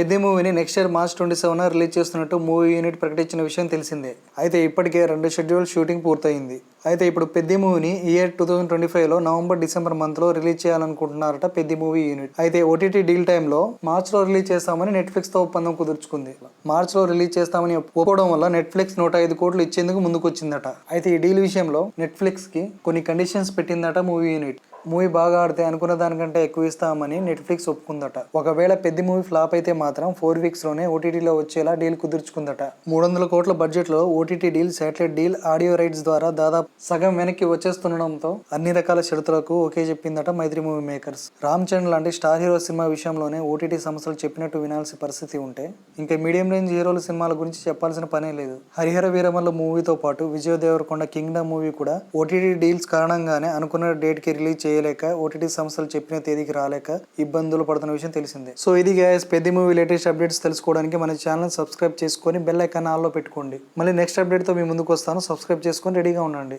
పెద్ద మూవీని next year March 27 release చేస్తున్నట్టు మూవీ యూనిట్ ప్రకటించిన విషయం తెలిసిందే. అయితే ఇప్పటికే 2 షెడ్యూల్ షూటింగ్ పూర్తయింది. అయితే ఇప్పుడు పెద్ద మూవీని ఇయర్ 2025లో నవంబర్ డిసెంబర్ మంత్లో రిలీజ్ చేయాలనుకుంటున్నారట పెద్ద మూవీ యూనిట్. అయితే ఓటీటీ డీల్ టైంలో మార్చ్లో రిలీజ్ చేస్తామని నెట్ఫ్లిక్స్తో ఒప్పందం కుదుర్చుకుంది. మార్చ్లో రిలీజ్ చేస్తామని ఒప్పుకోవడం వల్ల నెట్ఫ్లిక్స్ 105 కోట్లు ఇచ్చేందుకు ముందుకొచ్చిందట. అయితే ఈ డీల్ విషయంలో నెట్ఫ్లిక్స్కి కొన్ని కండిషన్స్ పెట్టిందట మూవీ యూనిట్. మూవీ బాగా ఆడితే అనుకున్న దానికంటే ఎక్కువ ఇస్తామని నెట్ఫ్లిక్స్ ఒప్పుకుందట. ఒకవేళ పెద్ద మూవీ ఫ్లాప్ అయితే మాత్రం 4 వీక్స్లోనే ఓటీటీలో వచ్చేలా డీల్ కుదుర్చుకుందట. 300 కోట్ల బడ్జెట్లో OTT deal, satellite deal, audio rights ద్వారా దాదాపు సగం వెనక్కి వచ్చేస్తుండడంతో అన్ని రకాల షరతులకు ఓకే చెప్పిందట మైత్రి మూవీ మేకర్స్. రామ్ చరణ్ లాంటి స్టార్ హీరో సినిమా విషయంలోనే ఓటీటీ సంస్థలు చెప్పినట్టు వినాల్సిన పరిస్థితి ఉంటే ఇంకా మీడియం రేంజ్ హీరోల సినిమాల గురించి చెప్పాల్సిన పనే లేదు. హరిహర వీరమల్లు మూవీతో పాటు విజయ్ దేవరకొండ కింగ్డమ్ మూవీ కూడా ఓటీటీ డీల్స్ కారణంగానే అనుకున్న డేట్ కి రిలీజ్ చేయలేక, ఓటీటీ సంస్థలు చెప్పిన తేదీకి రాలేక ఇబ్బందులు పడుతున్న విషయం తెలిసిందే. సో ఇది గైస్, పెద్ద మూవీ లేటెస్ట్ అప్డేట్స్ తెలుసుకోవడానికి మన ఛానల్ సబ్స్క్రైబ్ చేసుకొని బెల్ ఐకాన్ ఆల్లో పెట్టుకోండి. మళ్ళీ నెక్స్ట్ అప్డేట్తో మీ ముందుకు వస్తాను. సబ్స్క్రైబ్ చేసుకొని రెడీగా ఉండండి.